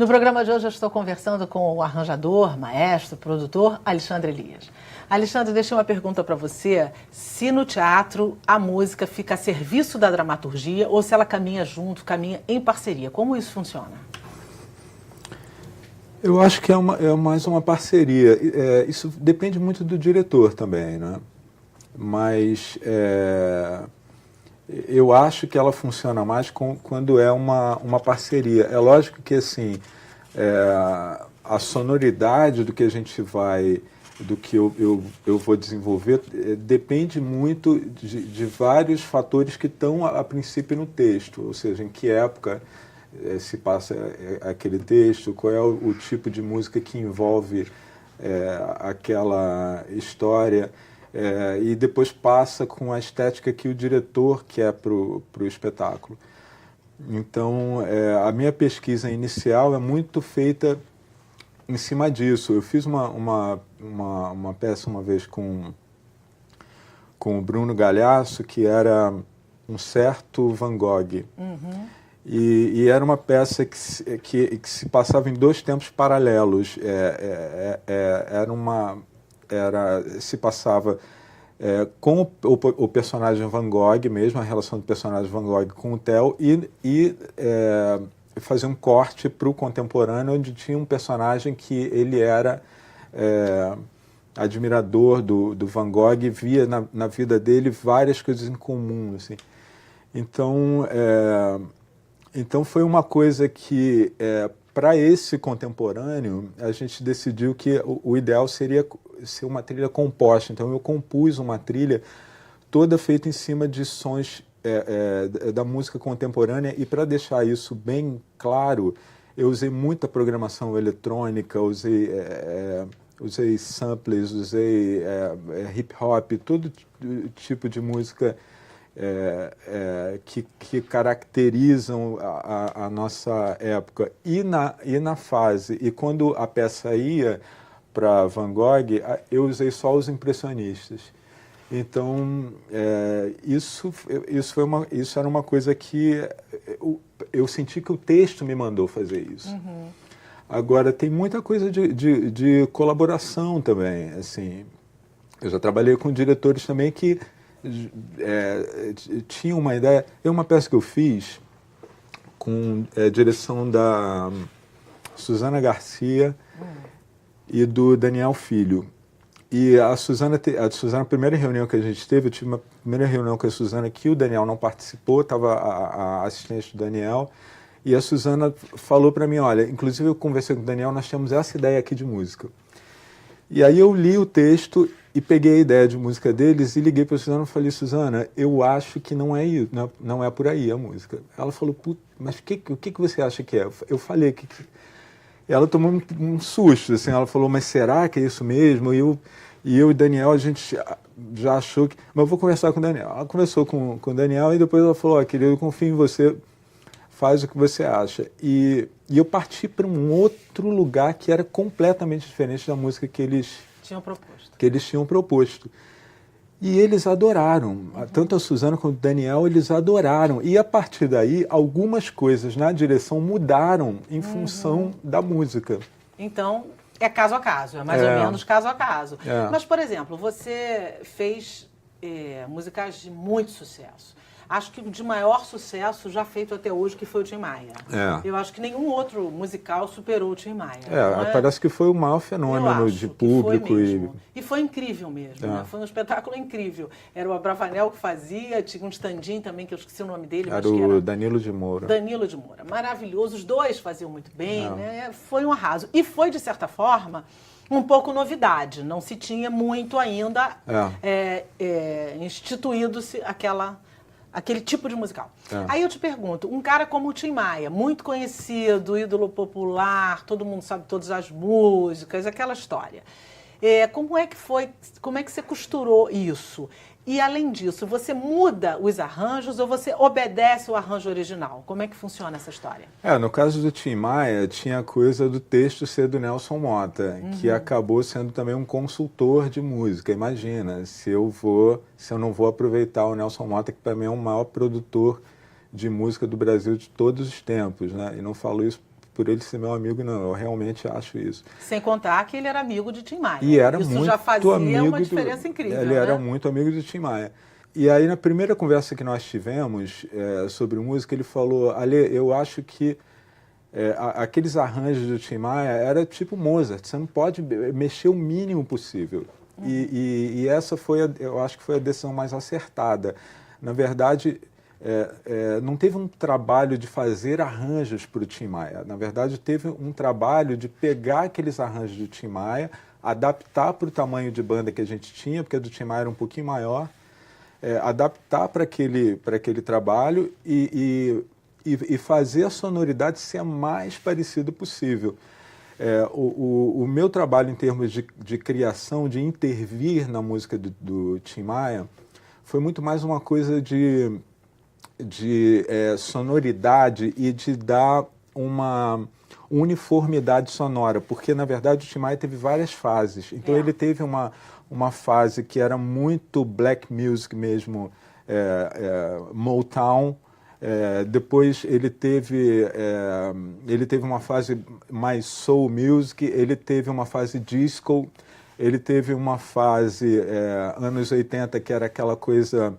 No programa de hoje eu estou conversando com o arranjador, maestro, produtor Alexandre Elias. Alexandre, deixei uma pergunta para você, se no teatro a música fica a serviço da dramaturgia ou se ela caminha junto, caminha em parceria. Como isso funciona? Eu acho que é mais uma parceria. Isso depende muito do diretor também, né? Mas eu acho que ela funciona mais quando é uma parceria. É lógico que assim, a sonoridade do que a gente vai, do que eu vou desenvolver, depende muito de vários fatores que estão a princípio no texto, ou seja, em que época se passa aquele texto, qual é o tipo de música que envolve aquela história, e depois passa com a estética que o diretor quer para o espetáculo. Então, a minha pesquisa inicial é muito feita em cima disso. Eu fiz uma peça uma vez com o Bruno Galhaço, que era Um Certo Van Gogh. Uhum. E era uma peça que se passava em dois tempos paralelos. Se passava com o personagem Van Gogh mesmo, a relação do personagem Van Gogh com o Theo, e fazia um corte para o contemporâneo, onde tinha um personagem que ele era admirador do Van Gogh e via na vida dele várias coisas em comum, assim. Então foi uma coisa que, para esse contemporâneo, a gente decidiu que o ideal seria ser uma trilha composta. Então eu compus uma trilha toda feita em cima de sons da música contemporânea, e para deixar isso bem claro, eu usei muita programação eletrônica, usei samples, usei hip hop, todo tipo de música que caracterizam a nossa época. E na fase, e quando a peça ia para Van Gogh, eu usei só os impressionistas. Então, isso era uma coisa que eu senti que o texto me mandou fazer isso. Uhum. Agora, tem muita coisa de colaboração também. Assim, eu já trabalhei com diretores também que tinha uma ideia. É uma peça que eu fiz com direção da Suzana Garcia e do Daniel Filho. E a Suzana, a primeira reunião que a gente teve, eu tive uma primeira reunião com a Suzana que o Daniel não participou, estava a assistente do Daniel, e a Suzana falou para mim, olha, inclusive eu conversei com o Daniel, nós temos essa ideia aqui de música. E aí eu li o texto e peguei a ideia de música deles e liguei para a Suzana e falei, Suzana, eu acho que não é isso, não é por aí a música. Ela falou, mas o que você acha que é? Eu falei que... Ela tomou um susto, assim, ela falou, mas será que é isso mesmo? E eu e Daniel, a gente já achou que... Mas eu vou conversar com o Daniel. Ela conversou com o Daniel e depois ela falou, querido, eu confio em você, faz o que você acha. E eu parti para um outro lugar que era completamente diferente da música que eles tinham proposto. E eles adoraram. Uhum. Tanto a Suzana quanto o Daniel, eles adoraram. E a partir daí, algumas coisas na direção mudaram em função da música. Então, é caso a caso, é mais ou menos caso a caso. Mas, por exemplo, você fez musicais de muito sucesso. Acho que o de maior sucesso já feito até hoje, que foi o Tim Maia. Eu acho que nenhum outro musical superou o Tim Maia. Parece que foi o maior fenômeno de público. E foi incrível mesmo, né? Foi um espetáculo incrível. Era o Abravanel que fazia, tinha um stand-in também, que eu esqueci o nome dele. Era o Danilo de Moura. Danilo de Moura. Maravilhoso. Os dois faziam muito bem, né? Foi um arraso. E foi, de certa forma, um pouco novidade. Não se tinha muito ainda instituído-se aquele tipo de musical. Aí eu te pergunto, um cara como o Tim Maia, muito conhecido, ídolo popular, todo mundo sabe todas as músicas, aquela história. Como é que você costurou isso? E, além disso, você muda os arranjos ou você obedece o arranjo original? Como é que funciona essa história? No caso do Tim Maia, tinha a coisa do texto ser do Nelson Motta, que acabou sendo também um consultor de música. Imagina, se eu não vou aproveitar o Nelson Motta, que para mim é o maior produtor de música do Brasil de todos os tempos, né? E não falo isso por ele ser meu amigo, não, eu realmente acho isso. Sem contar que ele era amigo de Tim Maia. E era isso muito já fazia amigo uma diferença incrível, ele era né? muito amigo de Tim Maia. E aí, na primeira conversa que nós tivemos sobre música, ele falou, Ale, eu acho que aqueles arranjos do Tim Maia era tipo Mozart, você não pode mexer o mínimo possível. E essa eu acho que foi a decisão mais acertada. Na verdade, não teve um trabalho de fazer arranjos para o Tim Maia. Na verdade, teve um trabalho de pegar aqueles arranjos do Tim Maia, adaptar para o tamanho de banda que a gente tinha, porque a do Tim Maia era um pouquinho maior, adaptar para aquele trabalho e fazer a sonoridade ser a mais parecida possível. O meu trabalho em termos de criação, de intervir na música do Tim Maia, foi muito mais uma coisa de sonoridade e de dar uma uniformidade sonora, porque, na verdade, o Tim Maia teve várias fases. Então, ele teve uma fase que era muito black music mesmo, Motown. Depois ele teve uma fase mais soul music, ele teve uma fase disco, ele teve uma fase anos 80 que era aquela coisa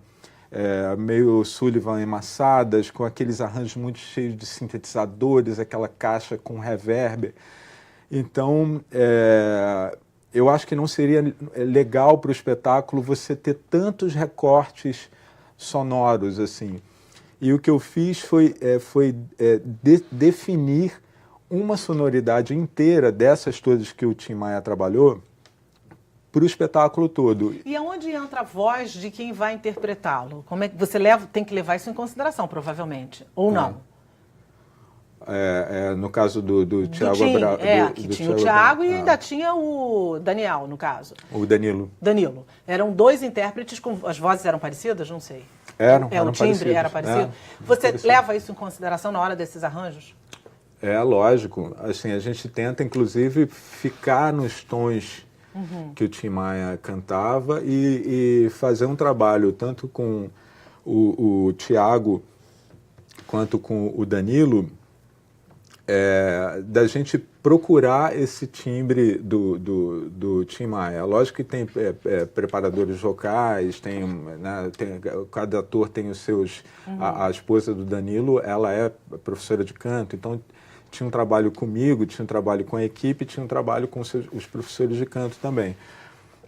meio Sullivan e Massadas, com aqueles arranjos muito cheios de sintetizadores, aquela caixa com reverb. Então, eu acho que não seria legal para o espetáculo você ter tantos recortes sonoros assim. E o que eu fiz foi definir uma sonoridade inteira dessas todas que o Tim Maia trabalhou para o espetáculo todo. E aonde entra a voz de quem vai interpretá-lo? Como é que você tem que levar isso em consideração, provavelmente, ou não? No caso do Thiago Abraão. Que tinha o Thiago e ainda tinha o Daniel, no caso. O Danilo. Danilo. Eram dois intérpretes, as vozes eram parecidas? Não sei. Eram o timbre parecidos. era parecido? Você leva isso em consideração na hora desses arranjos? Lógico. Assim, a gente tenta, inclusive, ficar nos tons que o Tim Maia cantava e fazer um trabalho tanto com o Thiago quanto com o Danilo, da gente procurar esse timbre do Tim Maia. Lógico que tem preparadores vocais, cada ator tem os seus... A esposa do Danilo, ela é professora de canto, então tinha um trabalho comigo, tinha um trabalho com a equipe, tinha um trabalho com os professores de canto também.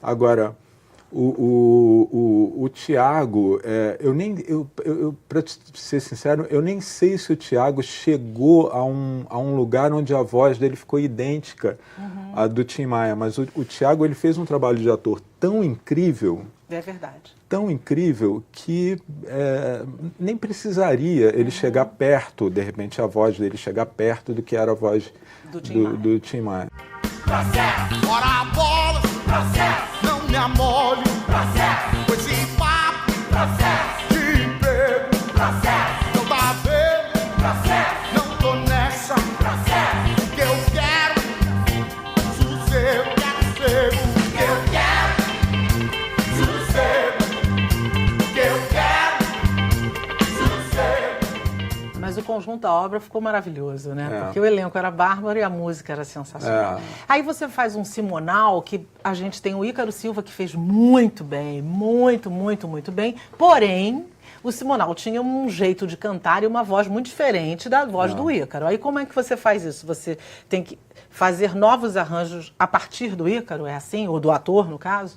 Agora, o Thiago, para ser sincero, eu nem sei se o Thiago chegou a um lugar onde a voz dele ficou idêntica à do Tim Maia, mas o Thiago ele fez um trabalho de ator tão incrível, é verdade, tão incrível que nem precisaria ele chegar perto, de repente a voz dele chegar perto do que era a voz do Tim Maia. Bora a bola, não me amole, com esse papo de emprego, não tá vendo, não tô nessa, que eu quero sossego, que eu quero sossego, que eu quero sossego. Mas o conjunto da obra ficou maravilhoso, né? Porque o elenco era bárbaro e a música era sensacional. Aí você faz um Simonal, que a gente tem o Ícaro Silva, que fez muito bem, muito, muito, muito bem. Porém, o Simonal tinha um jeito de cantar e uma voz muito diferente da voz do Ícaro. Aí como é que você faz isso? Você tem que fazer novos arranjos a partir do Ícaro, é assim? Ou do ator, no caso?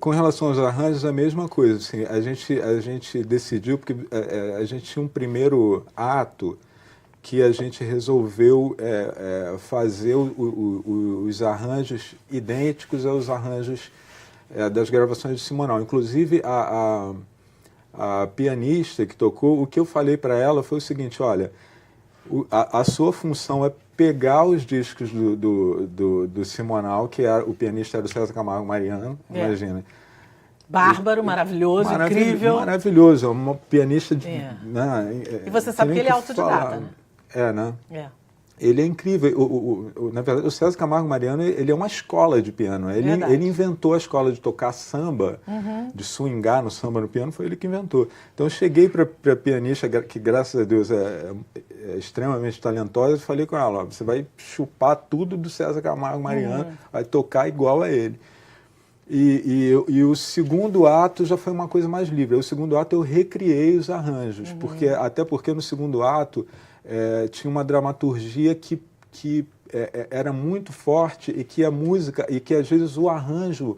Com relação aos arranjos, a mesma coisa. Assim, a gente decidiu, porque a gente tinha um primeiro ato que a gente resolveu fazer os arranjos idênticos aos arranjos das gravações de Simonal. Inclusive, a pianista que tocou, o que eu falei para ela foi o seguinte, olha, a sua função é pegar os discos do Simonal, que o pianista era o César Camargo Mariano, imagina. Bárbaro, maravilhoso, incrível. Maravilhoso, uma pianista de... E você sabe que ele é autodidata, né? né? Ele é incrível. Na verdade, o César Camargo Mariano, ele é uma escola de piano. Ele inventou a escola de tocar samba, de swingar no samba no piano, foi ele que inventou. Então eu cheguei para a pianista, que graças a Deus é extremamente talentosa, e falei com ela, ó, você vai chupar tudo do César Camargo Mariano, vai tocar igual a ele. E o segundo ato já foi uma coisa mais livre. O segundo ato eu recriei os arranjos, até porque no segundo ato tinha uma dramaturgia que era muito forte e que a música, e que às vezes o arranjo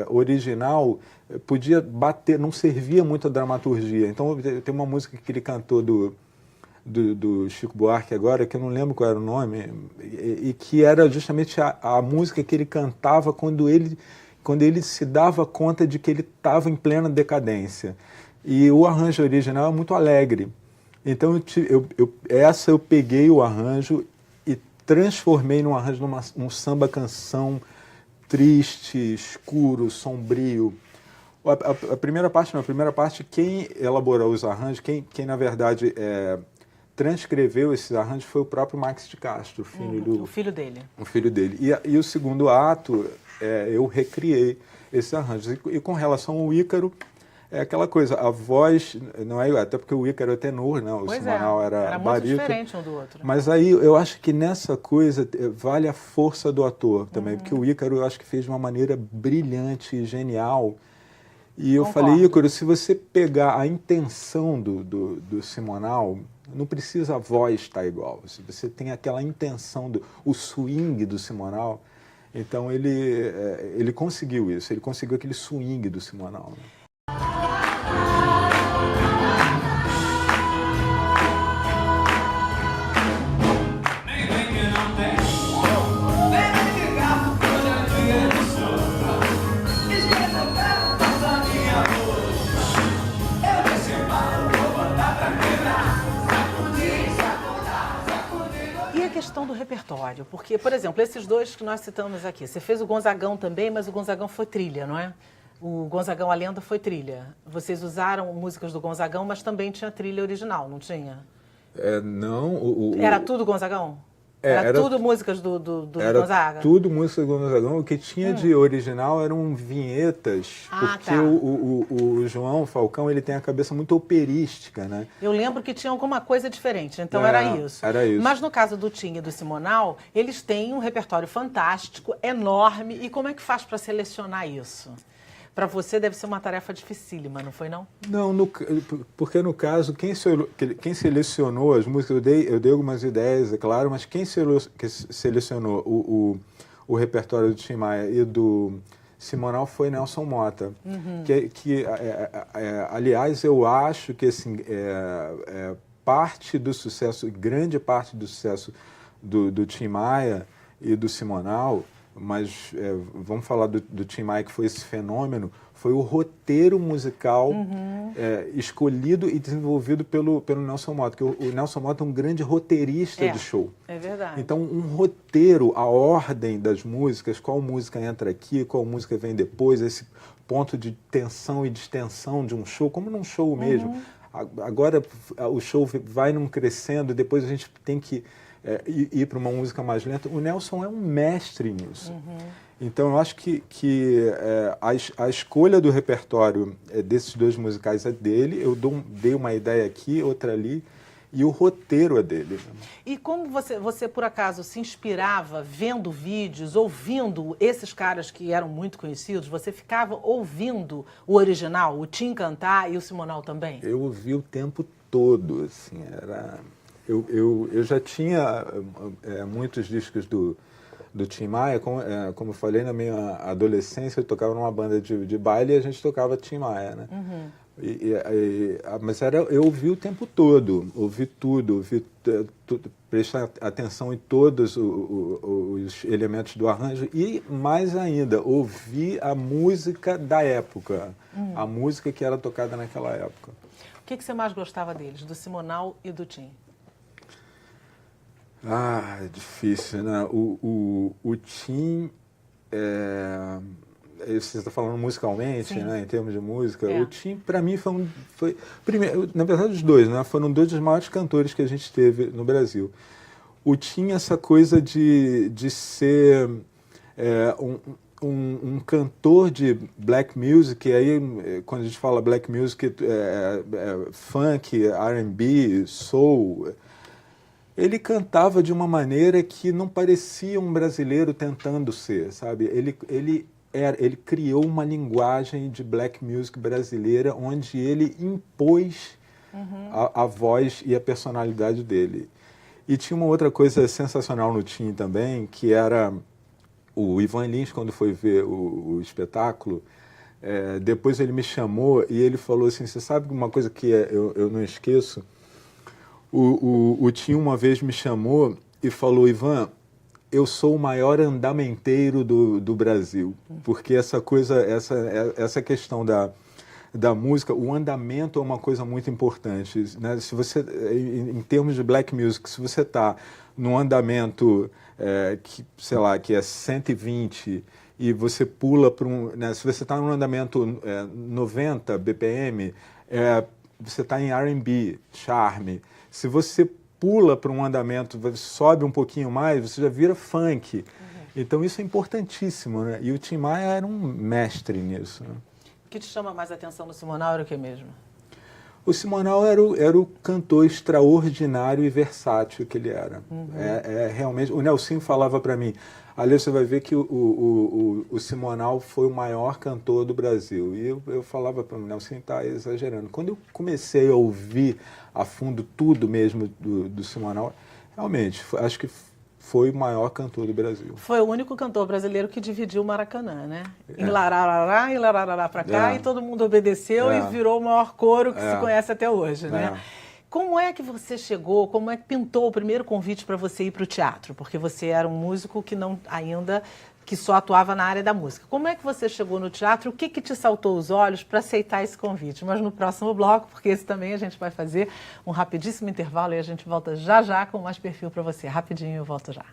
original podia bater, não servia muito a dramaturgia. Então tem uma música que ele cantou do Chico Buarque agora, que eu não lembro qual era o nome, e que era justamente a música que ele cantava quando ele se dava conta de que ele estava em plena decadência. E o arranjo original é muito alegre. Então eu peguei o arranjo e transformei num arranjo num samba-canção triste, escuro, sombrio. A primeira parte, quem elaborou os arranjos, quem na verdade transcreveu esses arranjos foi o próprio Max de Castro, o filho dele. O filho dele. E o segundo ato, eu recriei esses arranjos. E com relação ao Ícaro, é aquela coisa, a voz, não é, até porque o Ícaro é tenor, né? O Simonal era barítono. Muito diferente um do outro. Mas aí eu acho que nessa coisa vale a força do ator também, porque o Ícaro eu acho que fez de uma maneira brilhante e genial. E eu falei, Ícaro, se você pegar a intenção do Simonal, não precisa a voz estar igual. Se você tem aquela intenção, o swing do Simonal, então ele conseguiu isso, ele conseguiu aquele swing do Simonal, né? Questão do repertório, porque, por exemplo, esses dois que nós citamos aqui, você fez o Gonzagão também, mas o Gonzagão foi trilha, não é? O Gonzagão, a Lenda, foi trilha. Vocês usaram músicas do Gonzagão, mas também tinha trilha original, não tinha? Não. Era tudo Gonzagão? Era tudo músicas do Gonzaga? Era tudo música do Gonzagão. O que tinha de original eram vinhetas, porque o João Falcão, ele tem a cabeça muito operística, né? Eu lembro que tinha alguma coisa diferente, então era isso. Era isso. Mas no caso do Tim e do Simonal, eles têm um repertório fantástico, enorme, e como é que faz para selecionar isso? Para você deve ser uma tarefa dificílima, não foi não? Não, porque no caso, quem selecionou as músicas, eu dei algumas ideias, é claro, mas quem selecionou o repertório do Tim Maia e do Simonal foi Nelson Motta. Aliás, eu acho que assim, parte do sucesso, grande parte do sucesso do Tim Maia e do Simonal, mas vamos falar do Tim Maia, que foi esse fenômeno, foi o roteiro musical escolhido e desenvolvido pelo Nelson Motta, que o Nelson Motta é um grande roteirista de show. É verdade. Então, um roteiro, a ordem das músicas, qual música entra aqui, qual música vem depois, esse ponto de tensão e distensão de um show, como num show mesmo. Agora, o show vai num crescendo, depois a gente tem que ir para uma música mais lenta. O Nelson é um mestre nisso. Então, eu acho que a escolha do repertório desses dois musicais é dele. Eu dei uma ideia aqui, outra ali, e o roteiro é dele. E como você por acaso, se inspirava vendo vídeos, ouvindo esses caras que eram muito conhecidos? Você ficava ouvindo o original, o Tim cantar e o Simonal também? Eu ouvi o tempo todo, assim, eu já tinha muitos discos do Tim Maia, como eu falei, na minha adolescência eu tocava numa banda de baile e a gente tocava Tim Maia, né? Mas eu ouvi o tempo todo, ouvi tudo, prestar atenção em todos os elementos do arranjo e, mais ainda, ouvi a música da época, a música que era tocada naquela época. O que você mais gostava deles, do Simonal e do Tim? É difícil, né? O Tim, você está falando musicalmente, né? Em termos de música, o Tim, para mim, primeiro, na verdade, os dois, né? Foram dois dos maiores cantores que a gente teve no Brasil. o Tim, essa coisa de ser um cantor de black music, e aí quando a gente fala black music, funk, R&B, soul, ele cantava de uma maneira que não parecia um brasileiro tentando ser, sabe? Ele criou uma linguagem de black music brasileira onde ele impôs a voz e a personalidade dele. E tinha uma outra coisa sensacional no Tim também, que era o Ivan Lins, quando foi ver o espetáculo, depois ele me chamou e ele falou assim, você sabe uma coisa que eu não esqueço? O Tim uma vez me chamou e falou, Ivan, eu sou o maior andamenteiro do Brasil, porque essa questão da música, o andamento é uma coisa muito importante, né? Se você, em termos de black music, se você está num andamento que é 120 e você pula para né? Se você está num andamento 90 BPM, você está em R&B, charme. Se você pula para um andamento, sobe um pouquinho mais, você já vira funk. Então isso é importantíssimo, né? E o Tim Maia era um mestre nisso, né? O que te chama mais a atenção no Simonal era o que mesmo? O Simonal era o cantor extraordinário e versátil que ele era. Realmente, o Nelsinho falava para mim, ali você vai ver que o Simonal foi o maior cantor do Brasil. E eu falava para o Nelsinho, tá exagerando. Quando eu comecei a ouvir a fundo tudo mesmo do Simonal, realmente, acho que foi o maior cantor do Brasil. Foi o único cantor brasileiro que dividiu o Maracanã, né? Em lararará, em lararará pra cá, e todo mundo obedeceu e virou o maior coro que se conhece até hoje, né? Como é que você chegou, como é que pintou o primeiro convite para você ir para o teatro? Porque você era um músico que só atuava na área da música. Como é que você chegou no teatro? O que te saltou os olhos para aceitar esse convite? Mas no próximo bloco, porque esse também a gente vai fazer um rapidíssimo intervalo e a gente volta já já com mais perfil para você. Rapidinho, eu volto já.